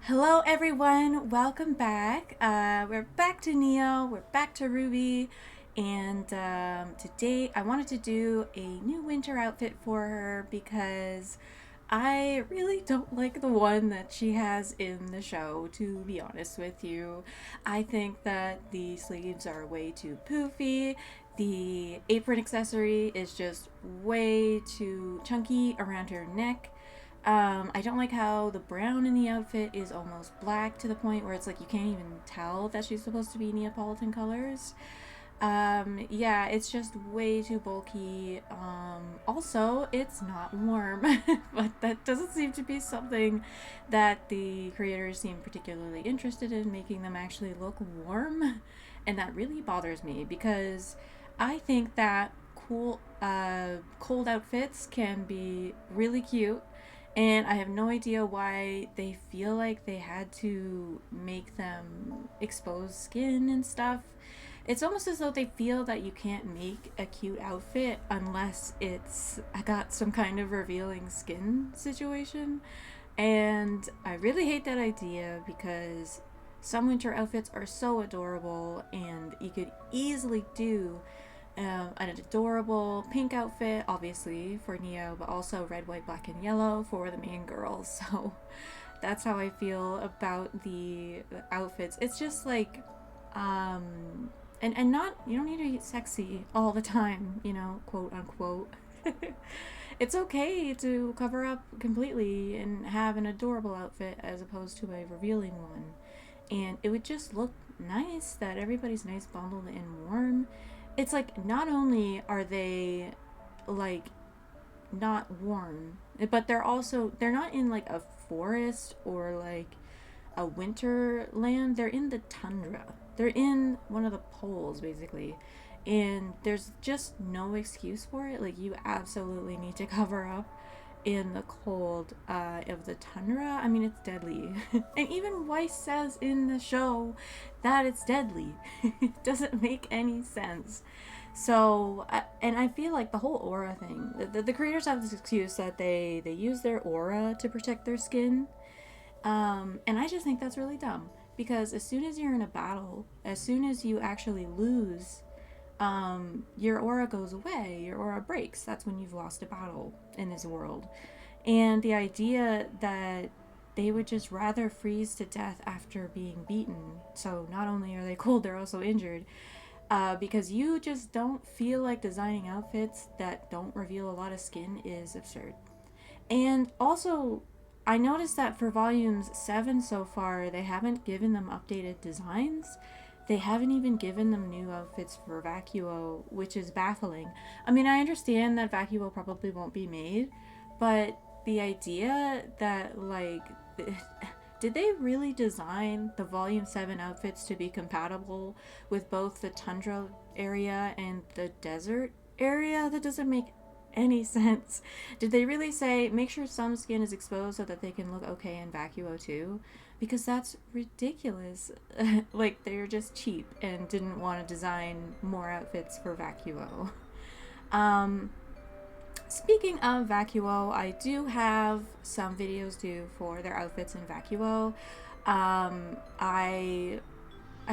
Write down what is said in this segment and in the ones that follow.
Hello everyone, welcome back. We're back to Neo, we're back to Ruby, and today I wanted to do a new winter outfit for her because I really don't like the one that she has in the show, to be honest with you. I think that the sleeves are way too poofy. The apron accessory is just way too chunky around her neck. I don't like how the brown in the outfit is almost black to the point where it's like you can't even tell that she's supposed to be Neapolitan colors. Yeah, it's just way too bulky. Also, it's not warm, but that doesn't seem to be something that the creators seem particularly interested in, making them actually look warm. And that really bothers me because I think that cold outfits can be really cute, and I have no idea why they feel like they had to make them expose skin and stuff. It's almost as though they feel that you can't make a cute outfit unless it's got some kind of revealing skin situation. And I really hate that idea because some winter outfits are so adorable, and you could easily do an adorable pink outfit, obviously, for Neo, but also red, white, black, and yellow for the main girl. So that's how I feel about the outfits. It's just like, and not, you don't need to be sexy all the time, quote unquote. It's okay to cover up completely and have an adorable outfit as opposed to a revealing one. And it would just look nice that everybody's nice, bundled, and warm. It's like not only are they like not warm, but they're not in like a forest or like a winter land. They're in the tundra. They're in one of the poles basically. And there's just no excuse for it. Like, you absolutely need to cover up in the cold of the tundra. I mean, it's deadly. And even Weiss says in the show that it's deadly. It doesn't make any sense. So, and I feel like the whole aura thing, the creators have this excuse that they use their aura to protect their skin. And I just think that's really dumb. Because as soon as you're in a battle, as soon as you actually lose, your aura goes away, your aura breaks. That's when you've lost a battle in this world. And the idea that they would just rather freeze to death after being beaten, so not only are they cold, they're also injured, because you just don't feel like designing outfits that don't reveal a lot of skin is absurd. And also, I noticed that for volumes 7 so far, they haven't given them updated designs. They haven't even given them new outfits for Vacuo, which is baffling. I mean, I understand that Vacuo probably won't be made, but the idea that, like, did they really design the Volume 7 outfits to be compatible with both the tundra area and the desert area? That doesn't make any sense. Did they really say make sure some skin is exposed so that they can look okay in Vacuo too? Because that's ridiculous. Like, they're just cheap and didn't want to design more outfits for Vacuo. Um, Speaking of Vacuo, I do have some videos due for their outfits in Vacuo. I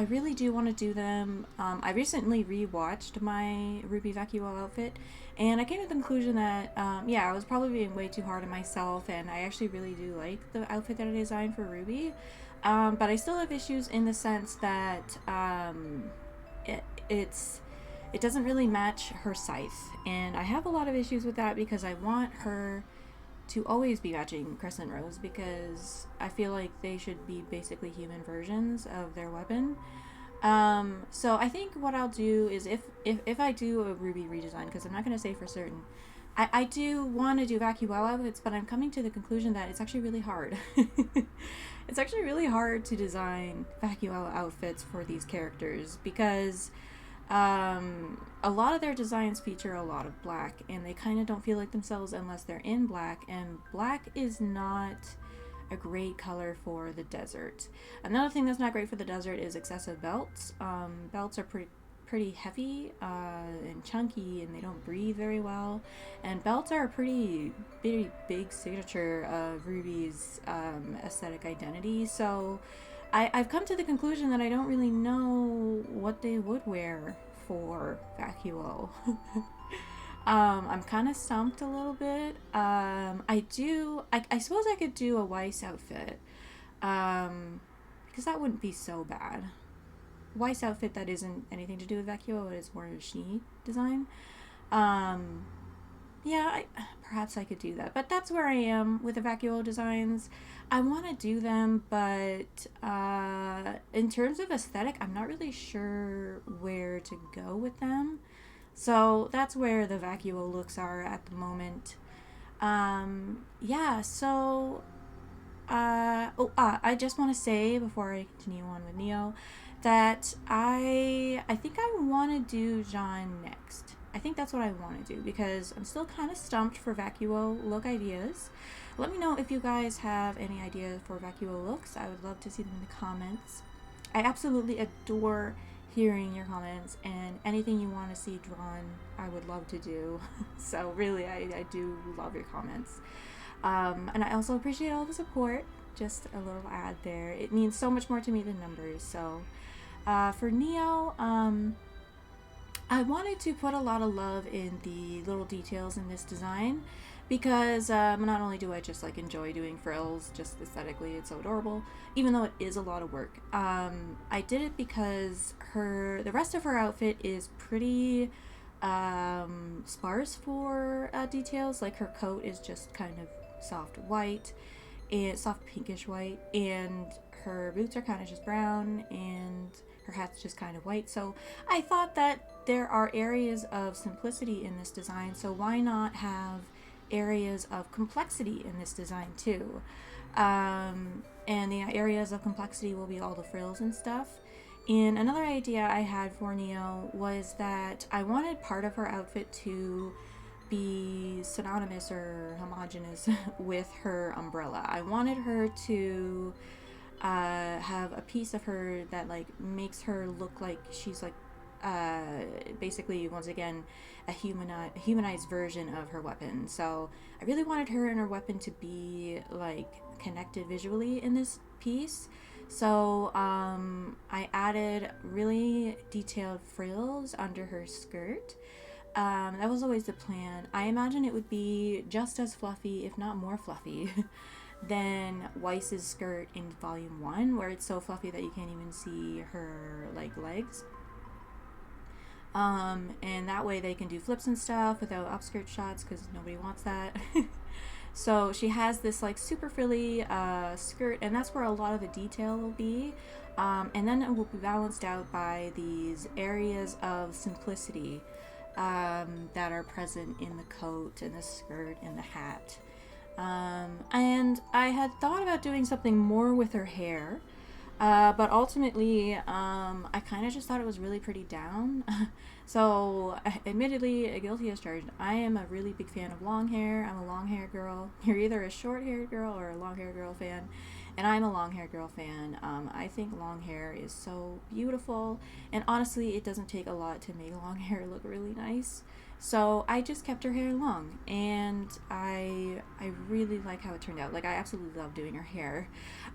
really do want to do them. I recently rewatched my Ruby Vacuo outfit, and I came to the conclusion that, yeah, I was probably being way too hard on myself, and I actually really do like the outfit that I designed for Ruby. But I still have issues in the sense that it, it's it doesn't really match her scythe, and I have a lot of issues with that because I want her to always be matching Crescent Rose because I feel like they should be basically human versions of their weapon. So I think what I'll do is if I do a Ruby redesign, because I'm not going to say for certain, I do want to do Vacuo outfits, but I'm coming to the conclusion that it's actually really hard. It's actually really hard to design Vacuo outfits for these characters because a lot of their designs feature a lot of black, and they kind of don't feel like themselves unless they're in black, and black is not a great color for the desert. Another thing that's not great for the desert is excessive belts. Belts are pretty heavy and chunky, and they don't breathe very well. And belts are a pretty big signature of RWBY's aesthetic identity. So I've come to the conclusion that I don't really know what they would wear for vacuo. I'm kind of stumped a little bit. I suppose I could do a Weiss outfit. Because that wouldn't be so bad. Weiss outfit that isn't anything to do with vacuo, it is more of a she design. Yeah, perhaps I could do that. But that's where I am with the vacuo designs. I want to do them, but in terms of aesthetic, I'm not really sure where to go with them. So that's where the vacuo looks are at the moment. Yeah, so I just want to say before I continue on with Neo that I think I want to do Jean next. I think that's what I want to do because I'm still kind of stumped for vacuo look ideas. Let me know if you guys have any ideas for vacuo looks. I would love to see them in the comments. I absolutely adore hearing your comments, and anything you want to see drawn I would love to do. So really I do love your comments. And I also appreciate all the support. Just a little ad there. It means so much more to me than numbers. So for Neo, I wanted to put a lot of love in the little details in this design because not only do I just like enjoy doing frills, just aesthetically it's so adorable, even though it is a lot of work. I did it because the rest of her outfit is pretty sparse for details. Like her coat is just kind of soft white and soft pinkish white, and her boots are kind of just brown, and her hat's just kind of white. So I thought that there are areas of simplicity in this design, so why not have areas of complexity in this design too? And the areas of complexity will be all the frills and stuff. And another idea I had for Neo was that I wanted part of her outfit to be synonymous or homogenous with her umbrella. I wanted her to have a piece of her that like makes her look like she's like basically once again a humanized version of her weapon. So I really wanted her and her weapon to be like connected visually in this piece. So I added really detailed frills under her skirt. That was always the plan. I imagine it would be just as fluffy, if not more fluffy, than Weiss's skirt in Volume 1, where it's so fluffy that you can't even see her like legs. And that way they can do flips and stuff without upskirt shots because nobody wants that. So she has this like super frilly skirt, and that's where a lot of the detail will be. And then it will be balanced out by these areas of simplicity that are present in the coat and the skirt and the hat. And I had thought about doing something more with her hair, but ultimately I kind of just thought it was really pretty down. So admittedly, guilty as charged, I am a really big fan of long hair. I'm a long hair girl. You're either a short hair girl or a long hair girl fan, and I'm a long hair girl fan. I think long hair is so beautiful, and honestly it doesn't take a lot to make long hair look really nice. So I just kept her hair long, and I really like how it turned out. Like, I absolutely love doing her hair.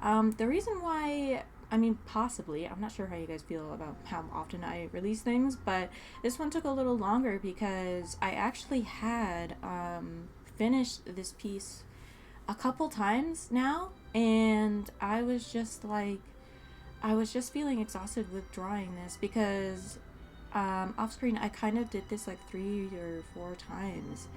The reason why, I mean, possibly, I'm not sure how you guys feel about how often I release things, but this one took a little longer because I actually had finished this piece a couple times now, and I was just feeling exhausted with drawing this because off screen I kind of did this like 3 or 4 times,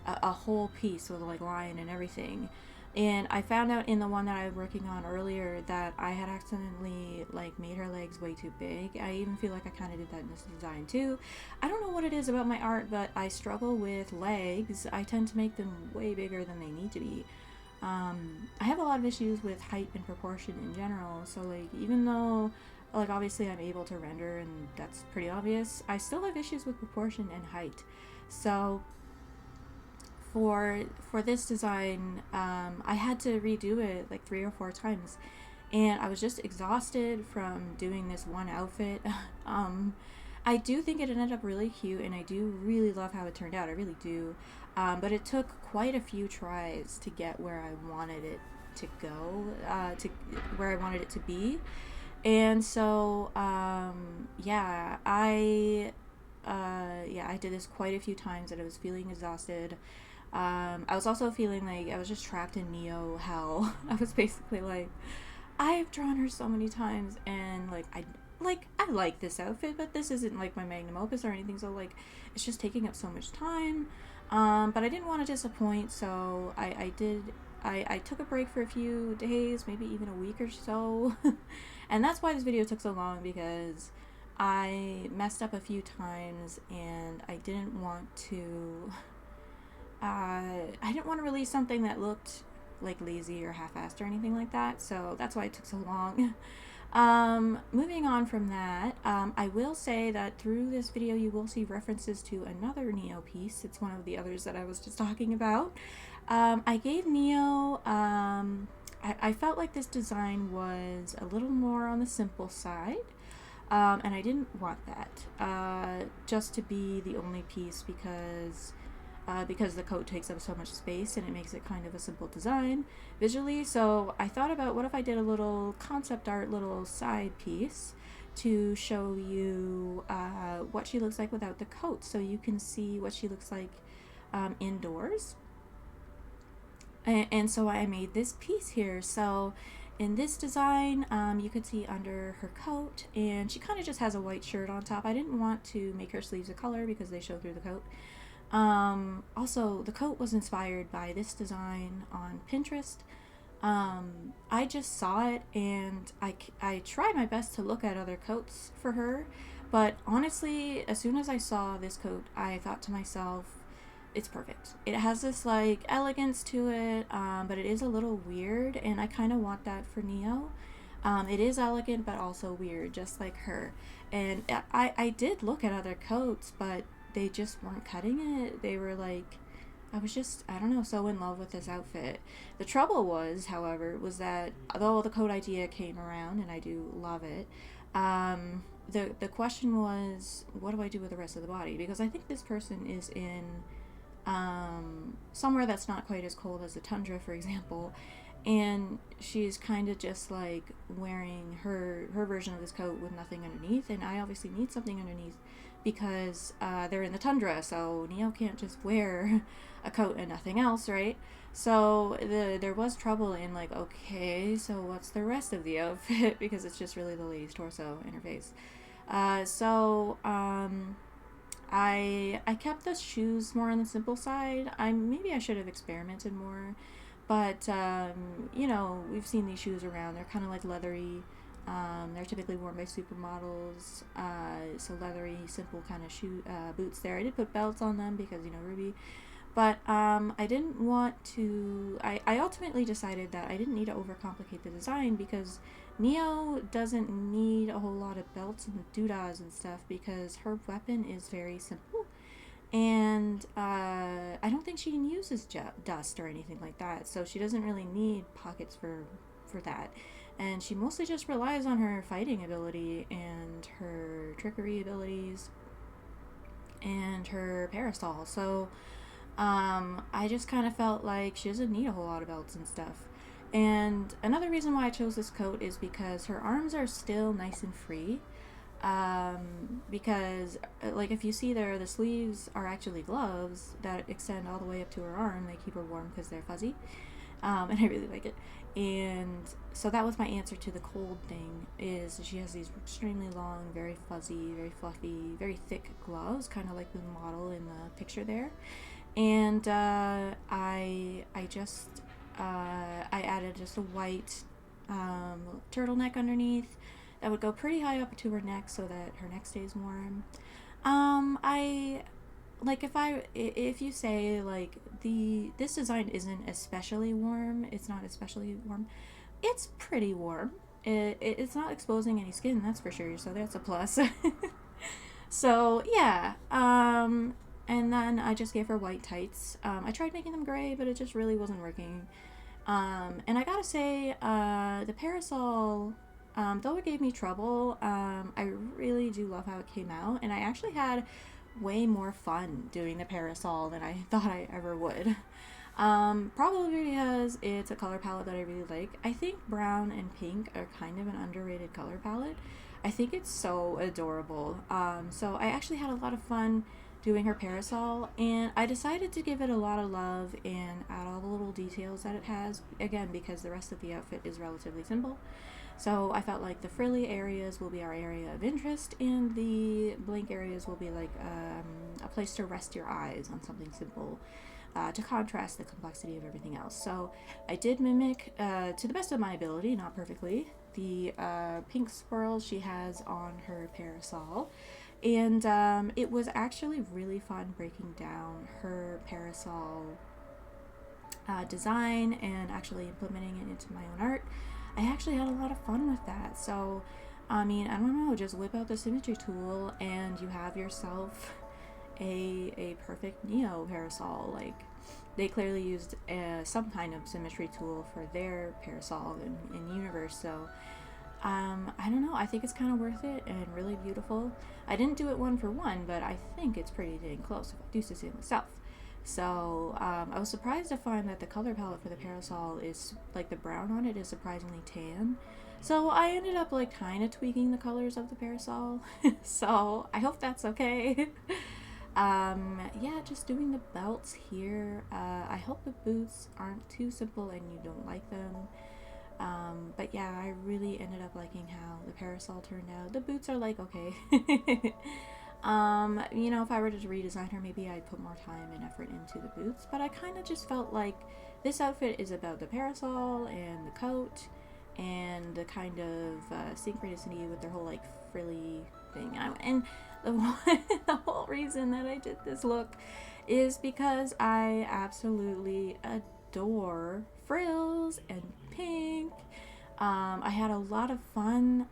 a whole piece with like line and everything. And I found out in the one that I was working on earlier that I had accidentally like made her legs way too big. I even feel like I kind of did that in this design too. I don't know what it is about my art, but I struggle with legs. I tend to make them way bigger than they need to be. I have a lot of issues with height and proportion in general, so like even though like obviously I'm able to render and that's pretty obvious, I still have issues with proportion and height. So for this design, I had to redo it like 3 or 4 times, and I was just exhausted from doing this one outfit. I do think it ended up really cute, and I do really love how it turned out. I really do. But it took quite a few tries to get where I wanted it to go, to where I wanted it to be. And so, I did this quite a few times, and I was feeling exhausted. I was also feeling like I was just trapped in Neo hell. I was basically like, I've drawn her so many times, and I like this outfit, but this isn't like my magnum opus or anything. So like, it's just taking up so much time. But I didn't want to disappoint, so I took a break for a few days, maybe even a week or so. And that's why this video took so long, because I messed up a few times and I didn't want to release something that looked like lazy or half-assed or anything like that, so that's why it took so long. Moving on from that, I will say that through this video you will see references to another Neo piece. It's one of the others that I was just talking about. I gave Neo, I felt like this design was a little more on the simple side, and I didn't want that just to be the only piece, because the coat takes up so much space and it makes it kind of a simple design visually. So I thought about, what if I did a little concept art, little side piece to show you what she looks like without the coat, so you can see what she looks like indoors. And so I made this piece here. So in this design, you could see under her coat, and she kind of just has a white shirt on top. I didn't want to make her sleeves a color because they show through the coat. Also, the coat was inspired by this design on Pinterest. I just saw it, and I tried my best to look at other coats for her, but honestly, as soon as I saw this coat, I thought to myself, it's perfect. It has this like elegance to it, but it is a little weird, and I kind of want that for Neo. It is elegant, but also weird, just like her. And I did look at other coats, but they just weren't cutting it. They were like, I was just, I don't know, so in love with this outfit. The trouble was, however, was that although the coat idea came around, and I do love it, the question was, what do I do with the rest of the body? Because I think this person is in somewhere that's not quite as cold as the tundra, for example, and she's kind of just like wearing her version of this coat with nothing underneath, and I obviously need something underneath because they're in the tundra, so Neo can't just wear a coat and nothing else, right? So there was trouble in like, okay, so what's the rest of the outfit? Because it's just really the lady's torso and her face. I kept the shoes more on the simple side. Maybe I should have experimented more, but you know, we've seen these shoes around. They're kind of like leathery. They're typically worn by supermodels. So leathery, simple kind of shoe boots. There, I did put belts on them because, you know, RWBY. But I didn't want to. I ultimately decided that I didn't need to overcomplicate the design, because Neo doesn't need a whole lot of belts and doodahs and stuff, because her weapon is very simple, and I don't think she uses dust or anything like that, so she doesn't really need pockets for that, and she mostly just relies on her fighting ability and her trickery abilities and her parasol. So I just kind of felt like she doesn't need a whole lot of belts and stuff. And another reason why I chose this coat is because her arms are still nice and free. Because, like, if you see there, the sleeves are actually gloves that extend all the way up to her arm. They keep her warm because they're fuzzy. And I really like it. And so that was my answer to the cold thing, is she has these extremely long, very fuzzy, very fluffy, very thick gloves, kind of like the model in the picture there. And I added just a white turtleneck underneath that would go pretty high up to her neck so that her neck stays warm. I like, if you say like this design isn't especially warm, it's not especially warm, it's pretty warm. It's not exposing any skin, that's for sure, so that's a plus. So yeah, and then I just gave her white tights. I tried making them gray, but it just really wasn't working. And I gotta say, the parasol, Though it gave me trouble, I really do love how it came out, and I actually had way more fun doing the parasol than I thought I ever would. Probably because it's a color palette that I really like. I think brown and pink are kind of an underrated color palette. I think it's so adorable. So I actually had a lot of fun doing her parasol, and I decided to give it a lot of love and add all the little details that it has, again, because the rest of the outfit is relatively simple. So I felt like the frilly areas will be our area of interest, and the blank areas will be like a place to rest your eyes on something simple, to contrast the complexity of everything else. So I did mimic, to the best of my ability, not perfectly, the pink swirls she has on her parasol. And it was actually really fun breaking down her parasol design and actually implementing it into my own art. I actually had a lot of fun with that. So, I mean, I don't know, just whip out the symmetry tool and you have yourself a perfect Neo parasol. Like, they clearly used some kind of symmetry tool for their parasol in universe. So, I don't know. I think it's kind of worth it and really beautiful. I didn't do it one for one, but I think it's pretty dang close if I do say myself. So I was surprised to find that the color palette for the parasol is like the brown on it is surprisingly tan. So I ended up like kind of tweaking the colors of the parasol. So I hope that's okay. Yeah, just doing the belts here. I hope the boots aren't too simple and you don't like them. But yeah, I really ended up liking how the parasol turned out. The boots are like, okay. You know, if I were to redesign her, maybe I'd put more time and effort into the boots. But I kind of just felt like this outfit is about the parasol and the coat and the kind of synchronicity with their whole like frilly thing. And the whole reason that I did this look is because I absolutely adore frills and pink. I had a lot of fun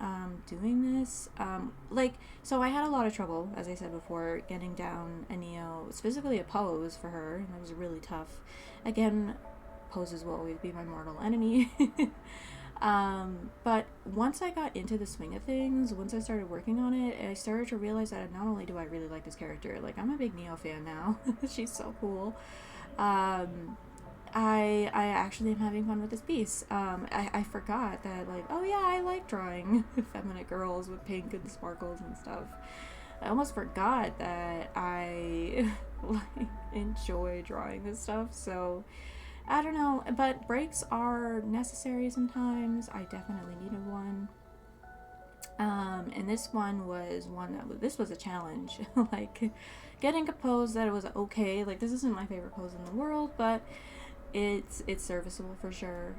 doing this. So I had a lot of trouble, as I said before, getting down a Neo, specifically a pose for her, and that was really tough. Again, poses will always be my mortal enemy. But once I got into the swing of things, once I started working on it, I started to realize that not only do I really like this character, like I'm a big Neo fan now. She's so cool. I actually am having fun with this piece. I forgot that, like, oh yeah, I like drawing feminine girls with pink and sparkles and stuff. I almost forgot that I like enjoy drawing this stuff. So I don't know, but breaks are necessary sometimes. I definitely needed one. And this one was this was a challenge. Like, getting a pose that it was okay. Like, this isn't my favorite pose in the world, but it's serviceable for sure.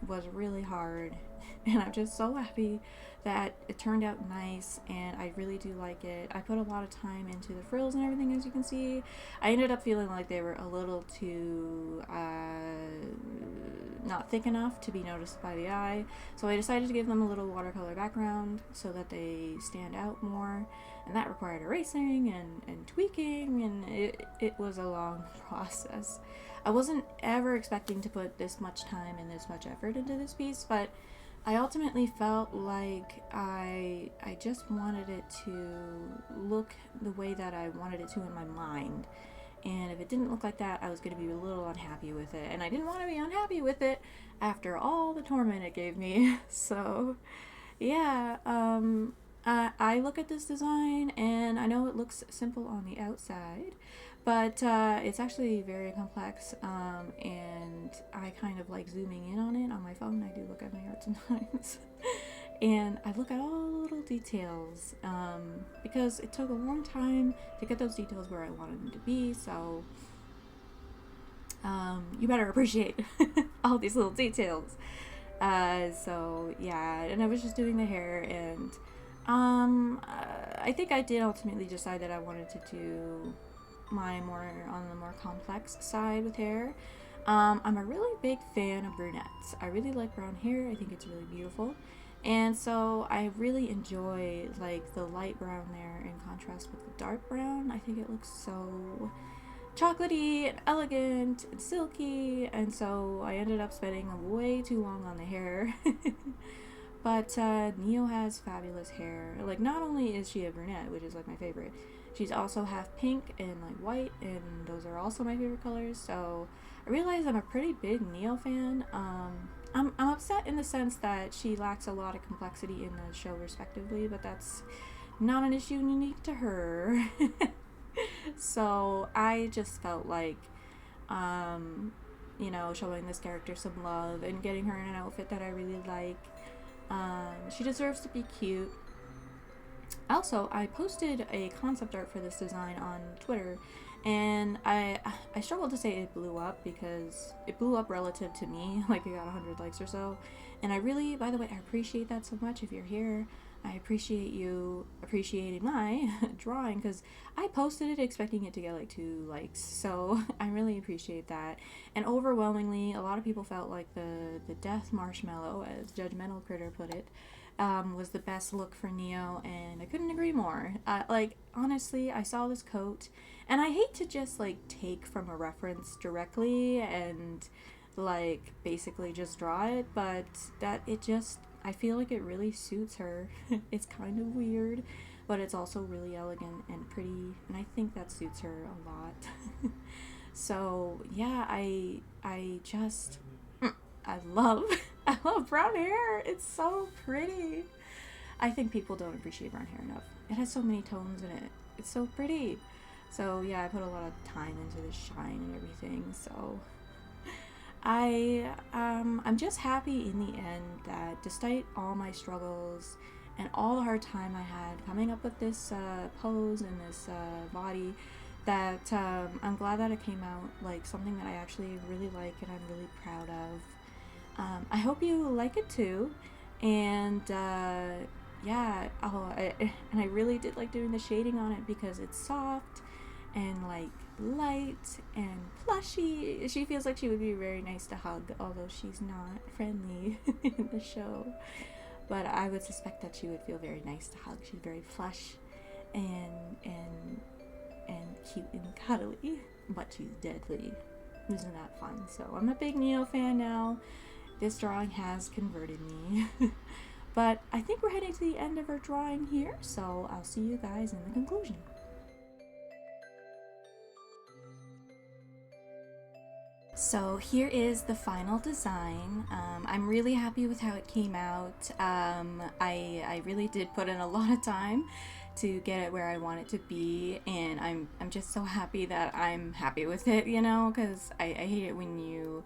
Was really hard, and I'm just so happy that it turned out nice, and I really do like it. I put a lot of time into the frills and everything, as you can see. I ended up feeling like they were a little too not thick enough to be noticed by the eye, so I decided to give them a little watercolor background so that they stand out more, and that required erasing and tweaking, and it was a long process. I wasn't ever expecting to put this much time and this much effort into this piece, but I ultimately felt like I just wanted it to look the way that I wanted it to in my mind. And if it didn't look like that, I was going to be a little unhappy with it. And I didn't want to be unhappy with it after all the torment it gave me. So, yeah, I look at this design and I know it looks simple on the outside, but it's actually very complex, and I kind of like zooming in on it on my phone. I do look at my art sometimes. And I look at all the little details, because it took a long time to get those details where I wanted them to be, so you better appreciate all these little details. So yeah, and I was just doing the hair, and I think I did ultimately decide that I wanted to do my on the more complex side with hair. I'm a really big fan of brunettes. I really like brown hair. I think it's really beautiful. And so I really enjoy like the light brown there in contrast with the dark brown. I think it looks so chocolatey and elegant and silky, and so I ended up spending way too long on the hair. But Neo has fabulous hair. Like, not only is she a brunette, which is like my favorite, she's also half pink and like white, and those are also my favorite colors. So I realize I'm a pretty big Neo fan. I'm upset in the sense that she lacks a lot of complexity in the show, respectively, but that's not an issue unique to her. So I just felt like, um, showing this character some love and getting her in an outfit that I really like. She deserves to be cute. Also, I posted a concept art for this design on Twitter, and I struggled to say it blew up because it blew up relative to me, like it got 100 likes or so. And I really, by the way, I appreciate that so much. If you're here, I appreciate you appreciating my drawing, because I posted it expecting it to get like 2 likes. So I really appreciate that. And overwhelmingly, a lot of people felt like the death marshmallow, as Judgmental Critter put it, was the best look for Neo, and I couldn't agree more. Like, honestly, I saw this coat, and I hate to just like take from a reference directly and like basically just draw it, but that it just, I feel like it really suits her. It's kind of weird, but it's also really elegant and pretty, and I think that suits her a lot. So yeah, I just I love I love brown hair. It's so pretty. I think people don't appreciate brown hair enough. It has so many tones in it. It's so pretty. So yeah, I put a lot of time into the shine and everything. So I'm just happy in the end that despite all my struggles and all the hard time I had coming up with this pose and this body, that I'm glad that it came out like something that I actually really like and I'm really proud of. I hope you like it too, and yeah, and I really did like doing the shading on it because it's soft and like light and plushy. She feels like she would be very nice to hug, although she's not friendly in the show. But I would suspect that she would feel very nice to hug. She's very plush and cute and cuddly, but she's deadly. Isn't that fun? So I'm a big Neo fan now. This drawing has converted me. But I think we're heading to the end of our drawing here, so I'll see you guys in the conclusion. So here is the final design. I'm really happy with how it came out. I really did put in a lot of time to get it where I want it to be, and I'm just so happy that I'm happy with it, because I hate it when you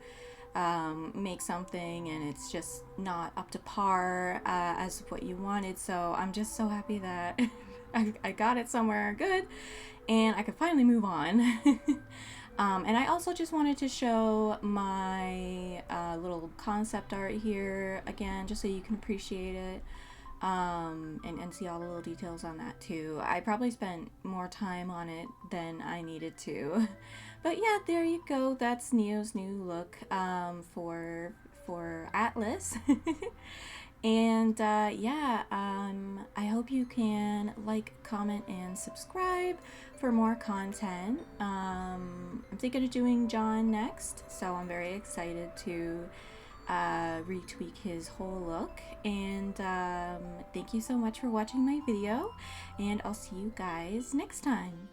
make something and it's just not up to par as what you wanted. So I'm just so happy that I got it somewhere good and I could finally move on. And I also just wanted to show my little concept art here again, just so you can appreciate it, and see all the little details on that too. I probably spent more time on it than I needed to. But yeah, there you go. That's Neo's new look for Atlas. And yeah, I hope you can like, comment, and subscribe for more content. I'm thinking of doing John next, so I'm very excited to retweak his whole look. And thank you so much for watching my video, and I'll see you guys next time.